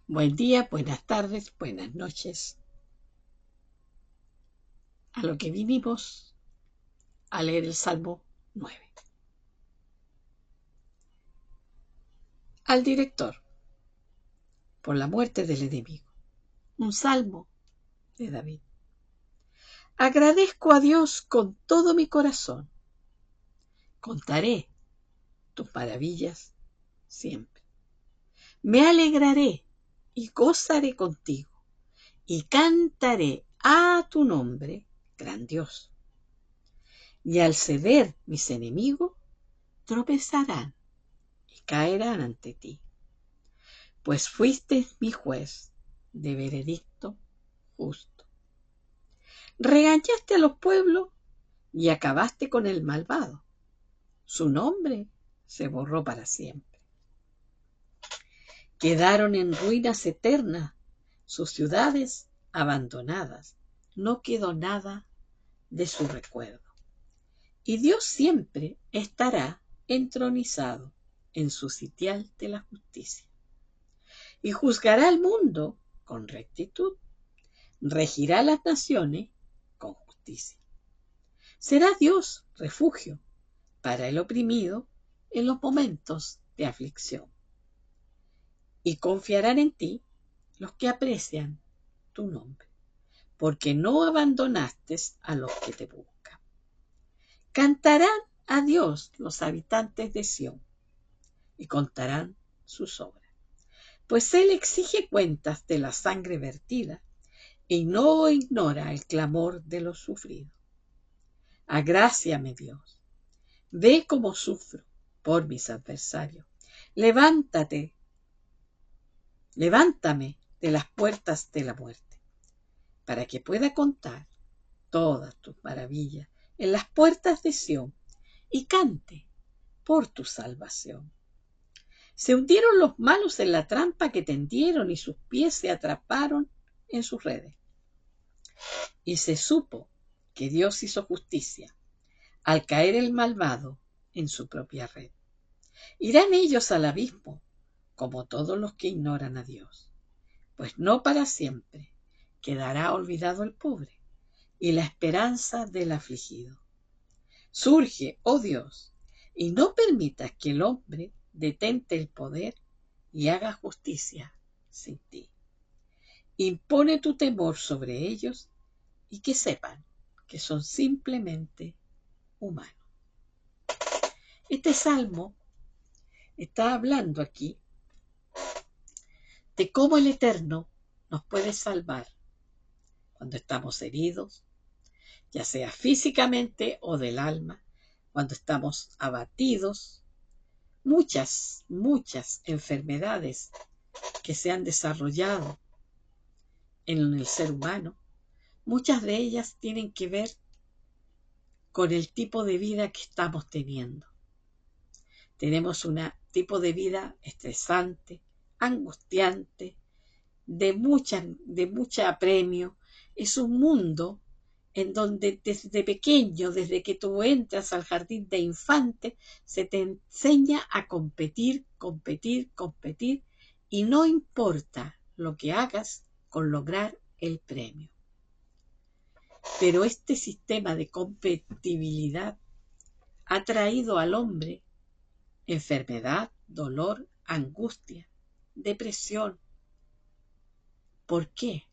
Buen día, buenas tardes, buenas noches. A lo que vinimos a leer el Salmo 9. Al director, por la muerte del enemigo. Un salmo de David. Agradezco a Dios con todo mi corazón. Contaré tus maravillas siempre. Me alegraré y gozaré contigo y cantaré a tu nombre, gran Dios. Y al ceder mis enemigos, tropezarán y caerán ante ti. Pues fuiste mi juez de veredicto justo. Regañaste a los pueblos y acabaste con el malvado. Su nombre se borró para siempre. Quedaron en ruinas eternas sus ciudades abandonadas. No quedó nada de su recuerdo. Y Dios siempre estará entronizado en su sitial de la justicia. Y juzgará al mundo con rectitud. Regirá las naciones con justicia. Será Dios refugio para el oprimido en los momentos de aflicción. Y confiarán en ti los que aprecian tu nombre, porque no abandonaste a los que te buscan. Cantarán a Dios los habitantes de Sión y contarán sus obras, pues Él exige cuentas de la sangre vertida y no ignora el clamor de los sufridos. Agráciame, Dios. Ve cómo sufro por mis adversarios. Levántame de las puertas de la muerte, para que pueda contar todas tus maravillas en las puertas de Sión y cante por tu salvación. Se hundieron los malos en la trampa que tendieron y sus pies se atraparon en sus redes. Y se supo que Dios hizo justicia al caer el malvado en su propia red. Irán ellos al abismo, como todos los que ignoran a Dios, pues no para siempre quedará olvidado el pobre y la esperanza del afligido. Surge, oh Dios, y no permitas que el hombre detente el poder y haga justicia sin ti. Impone tu temor sobre ellos y que sepan que son simplemente humanos. Este salmo está hablando aquí de cómo el Eterno nos puede salvar cuando estamos heridos, ya sea físicamente o del alma, cuando estamos abatidos, muchas enfermedades que se han desarrollado en el ser humano, muchas de ellas tienen que ver con el tipo de vida que estamos teniendo. Tenemos un tipo de vida estresante, angustiante, de mucha apremio. Es un mundo en donde desde pequeño, desde que tú entras al jardín de infantes, se te enseña a competir, y no importa lo que hagas con lograr el premio. Pero este sistema de competitividad ha traído al hombre enfermedad, dolor, angustia, depresión. ¿Por qué?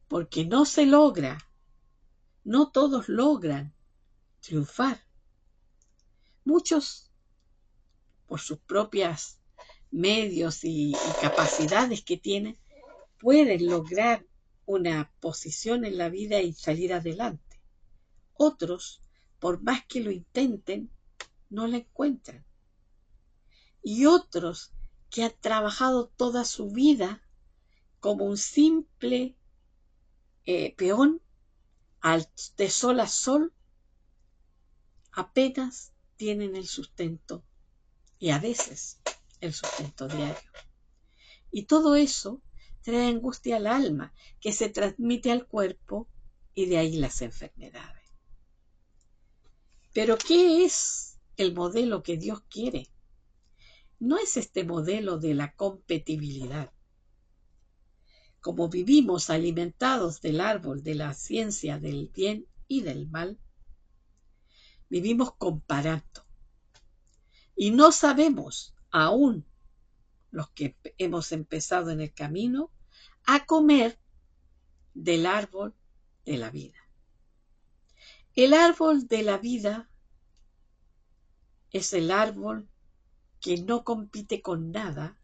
Porque no se logra, no todos logran triunfar. Muchos, por sus propios medios y capacidades que tienen, pueden lograr una posición en la vida y salir adelante. Otros, por más que lo intenten, no la encuentran. Y otros que han trabajado toda su vida como un simple peón de sol a sol, apenas tienen el sustento y a veces el sustento diario. Y todo eso trae angustia al alma, que se transmite al cuerpo y de ahí las enfermedades. Pero ¿qué es el modelo que Dios quiere? No es este modelo de la competitividad, como vivimos alimentados del árbol de la ciencia del bien y del mal, vivimos comparando y no sabemos aún los que hemos empezado en el camino a comer del árbol de la vida. El árbol de la vida es el árbol que no compite con nada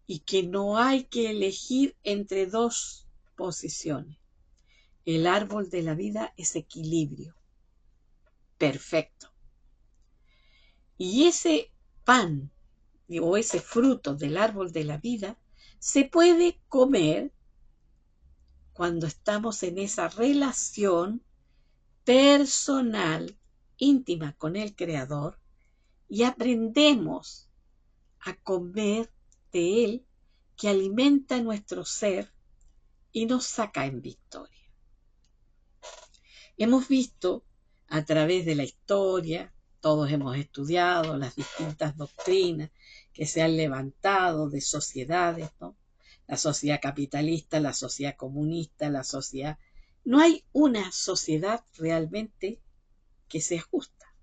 y que no hay que elegir entre dos posiciones. El árbol de la vida es equilibrio perfecto. Y ese pan o ese fruto del árbol de la vida se puede comer cuando estamos en esa relación personal, íntima con el Creador y aprendemos a comer de Él que alimenta nuestro ser y nos saca en victoria. Hemos visto a través de la historia, todos hemos estudiado las distintas doctrinas que se han levantado de sociedades, ¿no? La sociedad capitalista, la sociedad comunista, la sociedad... No hay una sociedad realmente que sea justa.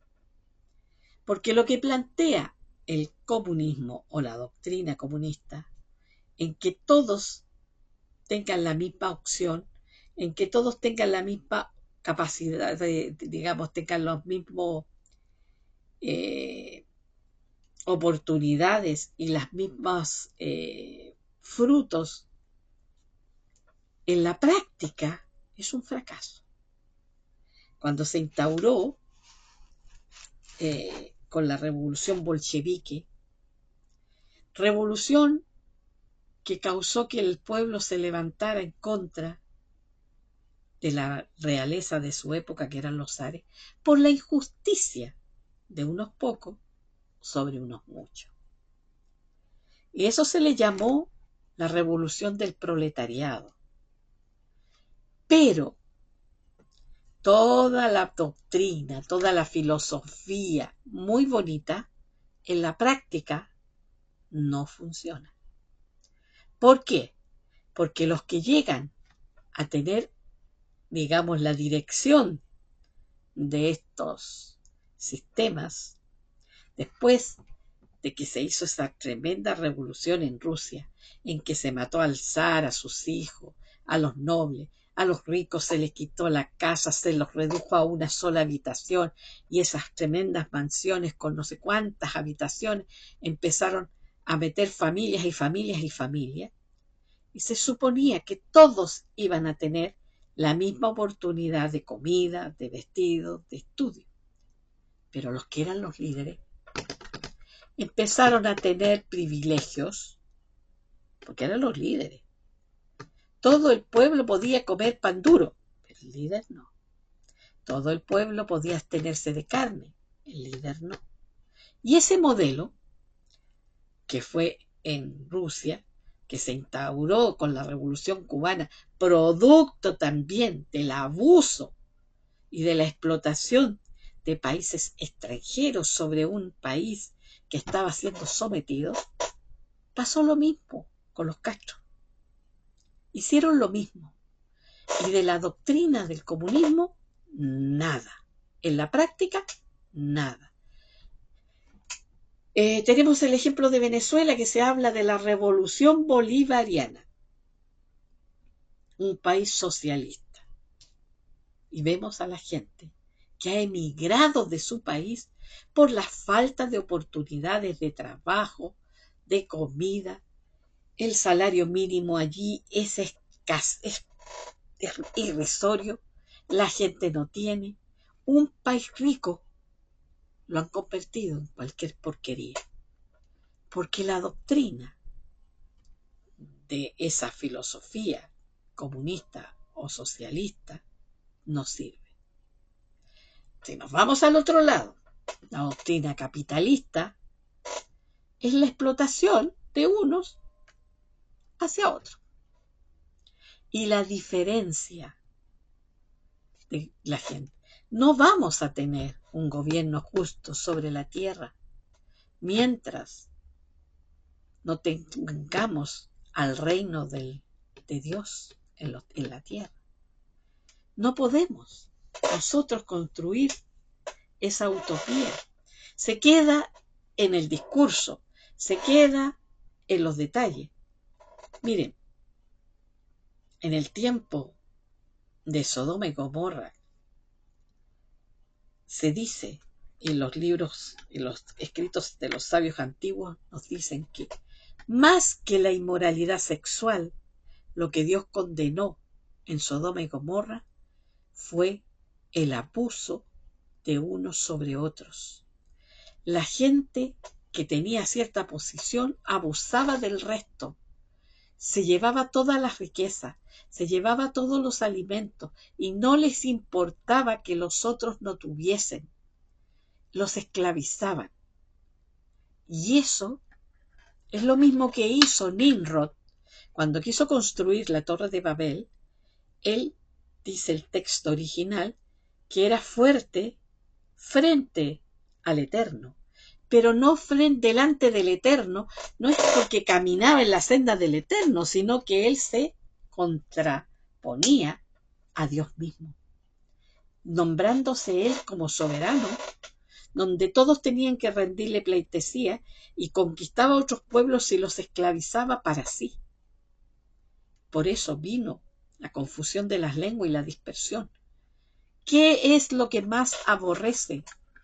Porque lo que plantea el comunismo o la doctrina comunista, en que todos tengan la misma opción, en que todos tengan la misma capacidad digamos, tengan los mismos oportunidades y las mismas frutos, en la práctica es un fracaso. Cuando se instauró con la revolución bolchevique, revolución que causó que el pueblo se levantara en contra de la realeza de su época, que eran los zares, por la injusticia de unos pocos sobre unos muchos. Y eso se le llamó la revolución del proletariado. Pero toda la doctrina, toda la filosofía muy bonita, en la práctica no funciona. ¿Por qué? Porque los que llegan a tener, digamos, la dirección de estos sistemas, después de que se hizo esa tremenda revolución en Rusia, en que se mató al zar, a sus hijos, a los nobles, a los ricos se les quitó la casa, se los redujo a una sola habitación y esas tremendas mansiones con no sé cuántas habitaciones empezaron a meter familias y familias y familias. Y se suponía que todos iban a tener la misma oportunidad de comida, de vestido, de estudio. Pero los que eran los líderes empezaron a tener privilegios, porque eran los líderes. Todo el pueblo podía comer pan duro, pero el líder no. Todo el pueblo podía abstenerse de carne, el líder no. Y ese modelo, que fue en Rusia, que se instauró con la Revolución Cubana, producto también del abuso y de la explotación de países extranjeros sobre un país que estaba siendo sometido, pasó lo mismo con los Castro. Hicieron lo mismo. Y de la doctrina del comunismo, nada. En la práctica, nada. Tenemos el ejemplo de Venezuela, que se habla de la revolución bolivariana, un país socialista. Y vemos a la gente que ha emigrado de su país por la falta de oportunidades de trabajo, de comida. El salario mínimo allí es irrisorio, la gente no tiene. Un país rico lo han convertido en cualquier porquería, porque la doctrina de esa filosofía comunista o socialista no sirve. Si nos vamos al otro lado, la doctrina capitalista es la explotación de unos hacia otros. Y la diferencia de la gente. No vamos a tener un gobierno justo sobre la tierra mientras no tengamos al reino del de Dios en la tierra. No podemos nosotros construir esa utopía. Se queda en el discurso, se queda en los detalles. Miren, en el tiempo de Sodoma y Gomorra se dice, y los libros y los escritos de los sabios antiguos nos dicen que más que la inmoralidad sexual, lo que Dios condenó en Sodoma y Gomorra fue el abuso de unos sobre otros. La gente que tenía cierta posición abusaba del resto, se llevaba todas las riquezas, se llevaba todos los alimentos y no les importaba que los otros no tuviesen. Los esclavizaban. Y eso es lo mismo que hizo Nimrod cuando quiso construir la Torre de Babel. Él, dice el texto original, que era fuerte frente al Eterno, pero no delante del Eterno, no es porque caminaba en la senda del Eterno, sino que él se contraponía a Dios mismo, nombrándose él como soberano, donde todos tenían que rendirle pleitesía y conquistaba a otros pueblos y los esclavizaba para sí. Por eso vino la confusión de las lenguas y la dispersión. ¿Qué es lo que más aborrece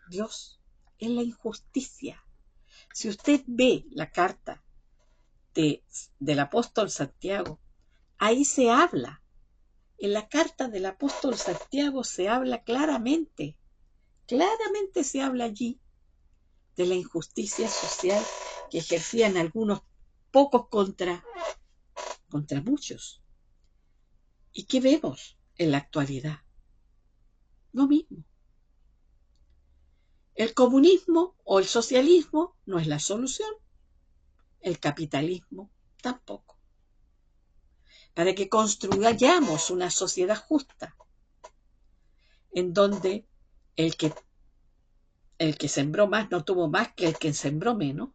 Dios? Es la injusticia. Si usted ve la carta del apóstol Santiago, ahí se habla. En la carta del apóstol Santiago se habla claramente se habla allí de la injusticia social que ejercían algunos pocos contra muchos. ¿Y qué vemos en la actualidad? Lo mismo. El comunismo o el socialismo no es la solución. El capitalismo tampoco. Para que construyamos una sociedad justa, en donde el que sembró más no tuvo más que el que sembró menos,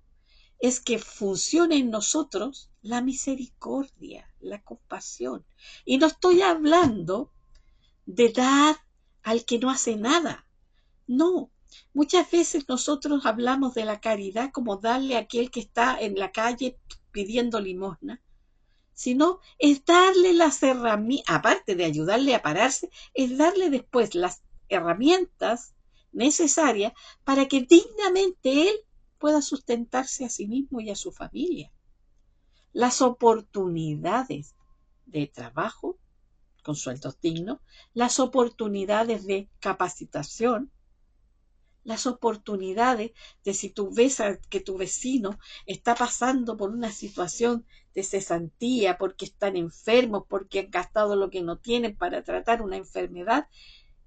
es que funcione en nosotros la misericordia, la compasión. Y no estoy hablando de dar al que no hace nada. No, muchas veces nosotros hablamos de la caridad como darle a aquel que está en la calle pidiendo limosna, sino es darle las herramientas, aparte de ayudarle a pararse, es darle después las herramientas necesarias para que dignamente él pueda sustentarse a sí mismo y a su familia. Las oportunidades de trabajo con sueldos dignos, las oportunidades de capacitación, las oportunidades de si tú ves que tu vecino está pasando por una situación de cesantía, porque están enfermos, porque han gastado lo que no tienen para tratar una enfermedad,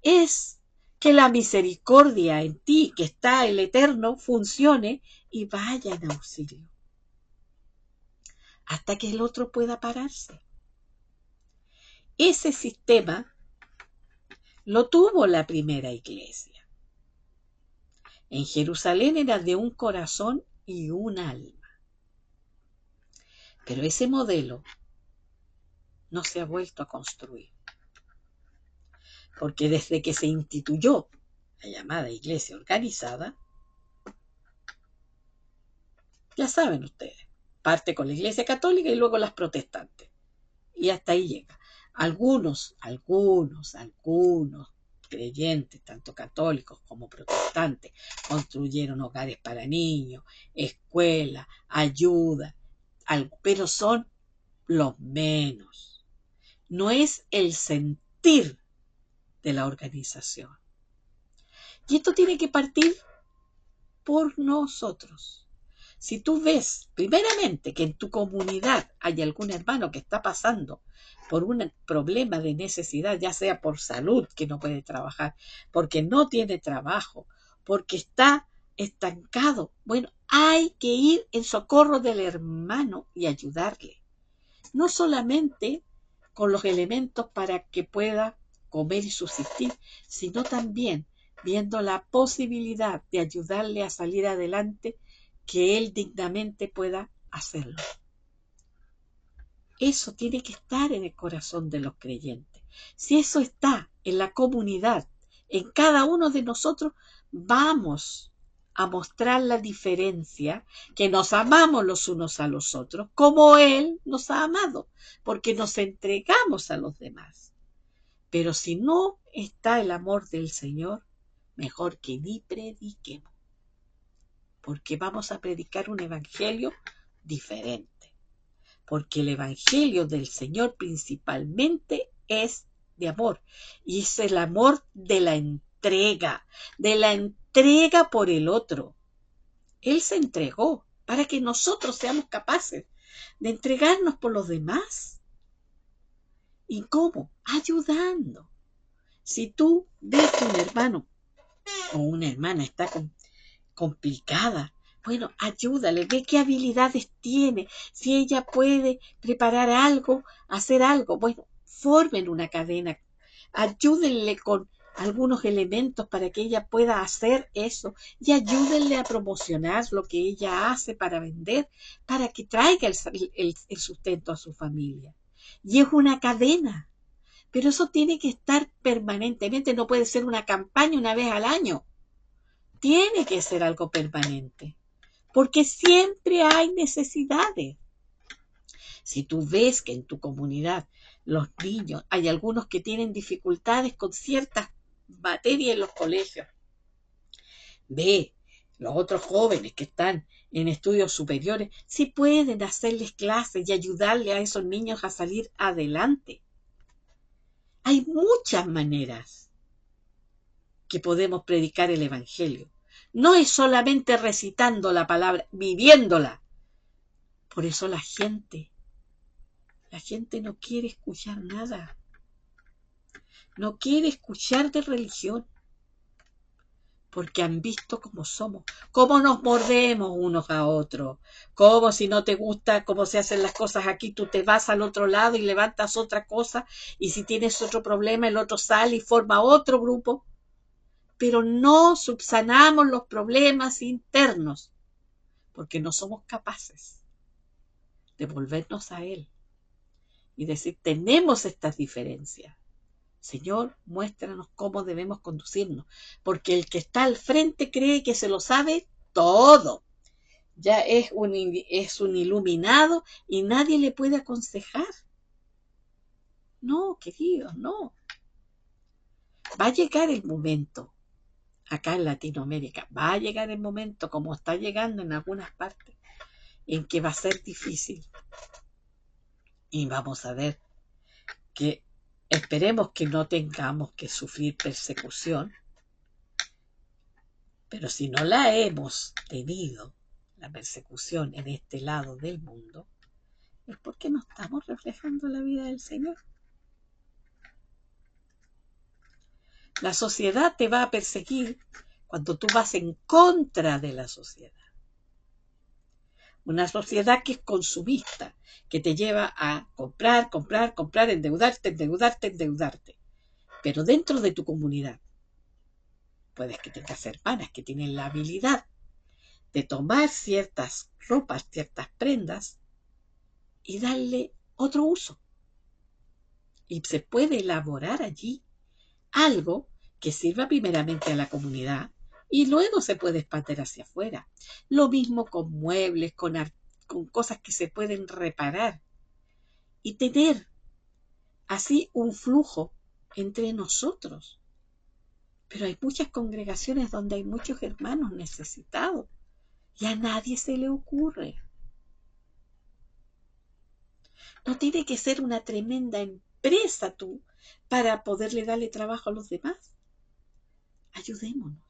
es que la misericordia en ti, que está el Eterno, funcione y vaya en auxilio hasta que el otro pueda pararse. Ese sistema lo tuvo la primera iglesia. En Jerusalén era de un corazón y un alma. Pero ese modelo no se ha vuelto a construir. Porque desde que se instituyó la llamada iglesia organizada, ya saben ustedes, parte con la iglesia católica y luego las protestantes. Y hasta ahí llega. Algunos creyentes, tanto católicos como protestantes, construyeron hogares para niños, escuelas, ayuda, pero son los menos. No es el sentir de la organización. Y esto tiene que partir por nosotros. Si tú ves, primeramente, que en tu comunidad hay algún hermano que está pasando por un problema de necesidad, ya sea por salud, que no puede trabajar, porque no tiene trabajo, porque está estancado, bueno, hay que ir en socorro del hermano y ayudarle. No solamente con los elementos para que pueda comer y subsistir, sino también viendo la posibilidad de ayudarle a salir adelante, que él dignamente pueda hacerlo. Eso tiene que estar en el corazón de los creyentes. Si eso está en la comunidad, en cada uno de nosotros, vamos a mostrar la diferencia, que nos amamos los unos a los otros, como Él nos ha amado, porque nos entregamos a los demás. Pero si no está el amor del Señor, mejor que ni prediquemos, porque vamos a predicar un evangelio diferente. Porque el evangelio del Señor principalmente es de amor, y es el amor de la entrega por el otro. Él se entregó para que nosotros seamos capaces de entregarnos por los demás. ¿Y cómo? Ayudando. Si tú ves que un hermano o una hermana está complicada, bueno, ayúdale, ve qué habilidades tiene, si ella puede preparar algo, hacer algo, bueno, formen una cadena, ayúdenle con algunos elementos para que ella pueda hacer eso y ayúdenle a promocionar lo que ella hace para vender, para que traiga el sustento a su familia. Y es una cadena, pero eso tiene que estar permanentemente, no puede ser una campaña una vez al año, tiene que ser algo permanente. Porque siempre hay necesidades. Si tú ves que en tu comunidad los niños, hay algunos que tienen dificultades con ciertas materias en los colegios, ve los otros jóvenes que están en estudios superiores, si pueden hacerles clases y ayudarle a esos niños a salir adelante. Hay muchas maneras que podemos predicar el evangelio. No es solamente recitando la palabra, viviéndola. Por eso la gente no quiere escuchar nada. No quiere escuchar de religión. Porque han visto cómo somos, cómo nos mordemos unos a otros, cómo si no te gusta cómo se hacen las cosas aquí, tú te vas al otro lado y levantas otra cosa, y si tienes otro problema, el otro sale y forma otro grupo. Pero no subsanamos los problemas internos, porque no somos capaces de volvernos a Él y decir, tenemos estas diferencias. Señor, muéstranos cómo debemos conducirnos, porque el que está al frente cree que se lo sabe todo. Ya es un iluminado y nadie le puede aconsejar. No, queridos, no. Va a llegar el momento, acá en Latinoamérica, va a llegar el momento, como está llegando en algunas partes, en que va a ser difícil. Y vamos a ver que esperemos que no tengamos que sufrir persecución, pero si no la hemos tenido, la persecución en este lado del mundo, es porque no estamos reflejando la vida del Señor. La sociedad te va a perseguir cuando tú vas en contra de la sociedad. Una sociedad que es consumista, que te lleva a comprar, endeudarte. Pero dentro de tu comunidad, puedes que tengas hermanas que tienen la habilidad de tomar ciertas ropas, ciertas prendas y darle otro uso. Y se puede elaborar allí algo que sirva primeramente a la comunidad y luego se puede expandir hacia afuera. Lo mismo con muebles, con cosas que se pueden reparar y tener así un flujo entre nosotros. Pero hay muchas congregaciones donde hay muchos hermanos necesitados y a nadie se le ocurre. No tiene que ser una tremenda empresa tú para poderle darle trabajo a los demás. Ayudémonos.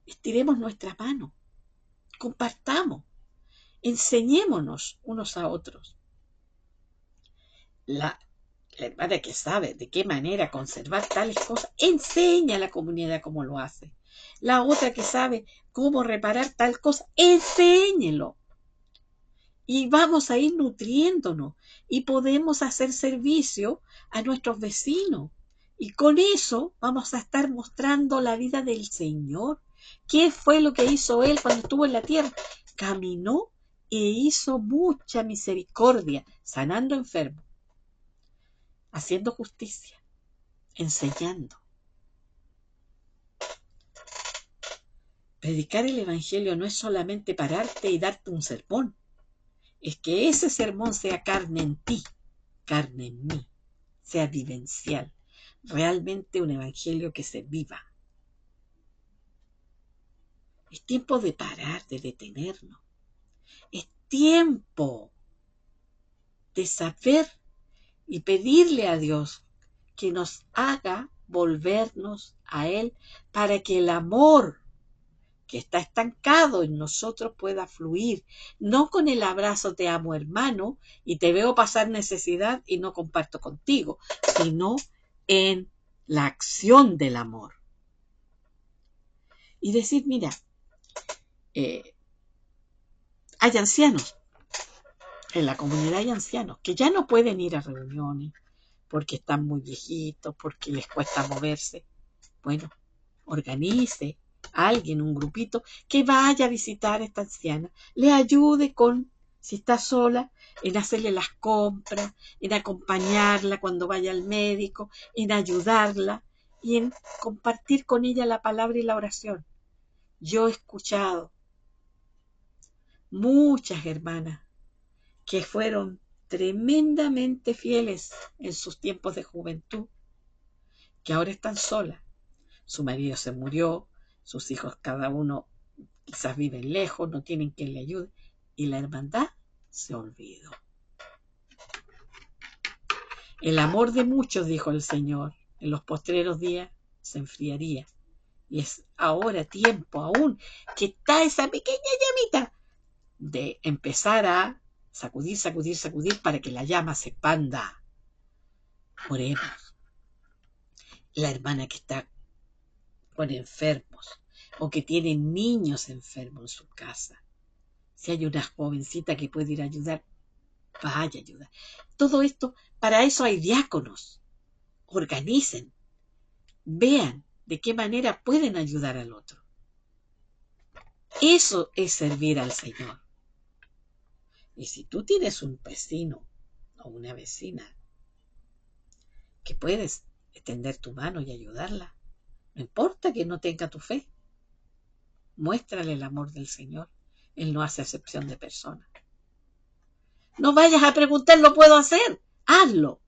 Estiremos nuestra mano. Compartamos. Enseñémonos unos a otros. La hermana que sabe de qué manera conservar tales cosas, enseña a la comunidad cómo lo hace. La otra que sabe cómo reparar tal cosa, enséñelo. Y vamos a ir nutriéndonos y podemos hacer servicio a nuestros vecinos. Y con eso vamos a estar mostrando la vida del Señor. ¿Qué fue lo que hizo Él cuando estuvo en la tierra? Caminó e hizo mucha misericordia, sanando enfermos, haciendo justicia, enseñando. Predicar el Evangelio no es solamente pararte y darte un sermón, es que ese sermón sea carne en ti, carne en mí, sea vivencial, realmente un Evangelio que se viva. Es tiempo de parar, de detenernos. Es tiempo de saber y pedirle a Dios que nos haga volvernos a Él para que el amor que está estancado en nosotros pueda fluir, no con el abrazo te amo hermano y te veo pasar necesidad y no comparto contigo, sino en la acción del amor. Y decir, mira, hay ancianos, en la comunidad hay ancianos que ya no pueden ir a reuniones porque están muy viejitos, porque les cuesta moverse. Bueno, organice a alguien, un grupito, que vaya a visitar a esta anciana, le ayude con, si está sola, en hacerle las compras, en acompañarla cuando vaya al médico, en ayudarla y en compartir con ella la palabra y la oración. Yo he escuchado muchas hermanas que fueron tremendamente fieles en sus tiempos de juventud, que ahora están solas. Su marido se murió, sus hijos cada uno quizás viven lejos, no tienen quien le ayude, y la hermandad se olvidó. El amor de muchos, dijo el Señor, en los postreros días se enfriaría. Y es ahora tiempo aún que está esa pequeña llamita de empezar a sacudir, sacudir, sacudir para que la llama se expanda. Oremos. La hermana que está con enfermos o que tiene niños enfermos en su casa. Si hay una jovencita que puede ir a ayudar, vaya a ayudar. Todo esto, para eso hay diáconos. Organicen, vean de qué manera pueden ayudar al otro. Eso es servir al Señor. Y si tú tienes un vecino o una vecina que puedes extender tu mano y ayudarla, no importa que no tenga tu fe, muéstrale el amor del Señor. Él no hace acepción de personas. No vayas a preguntar, ¿lo puedo hacer? Hazlo.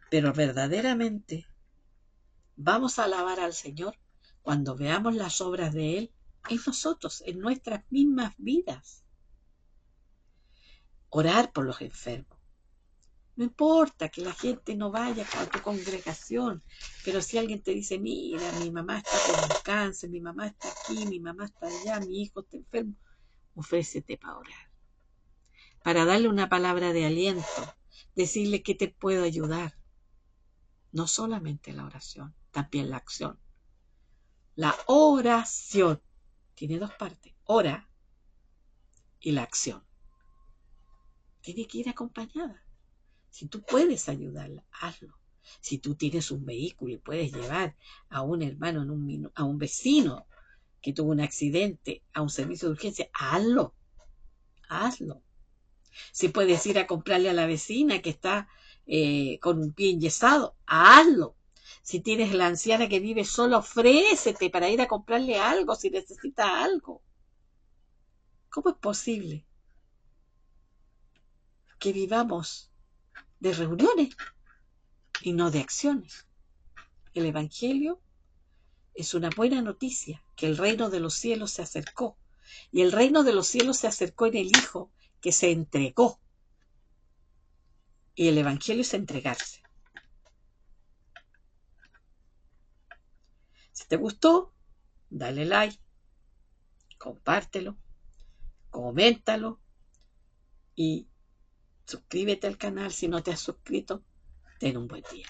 Pero verdaderamente vamos a alabar al Señor cuando veamos las obras de Él en nosotros, en nuestras mismas vidas. Orar por los enfermos. No importa que la gente no vaya a tu congregación, pero si alguien te dice, mira, mi mamá está con un cáncer, mi mamá está aquí, mi mamá está allá, mi hijo está enfermo, ofrécete para orar. Para darle una palabra de aliento, decirle que te puedo ayudar. No solamente la oración, también la acción. La oración tiene dos partes, ora y la acción. Tiene que ir acompañada. Si tú puedes ayudarla, hazlo. Si tú tienes un vehículo y puedes llevar a un hermano, a un vecino que tuvo un accidente, a un servicio de urgencia, hazlo. Hazlo. Si puedes ir a comprarle a la vecina que está con un pie enyesado, hazlo. Si tienes la anciana que vive sola, ofrécete para ir a comprarle algo si necesita algo. ¿Cómo es posible que vivamos de reuniones y no de acciones? El Evangelio es una buena noticia, que el reino de los cielos se acercó. Y el reino de los cielos se acercó en el Hijo que se entregó. Y el Evangelio es entregarse. Si te gustó, dale like, compártelo, coméntalo y suscríbete al canal si no te has suscrito. Ten un buen día.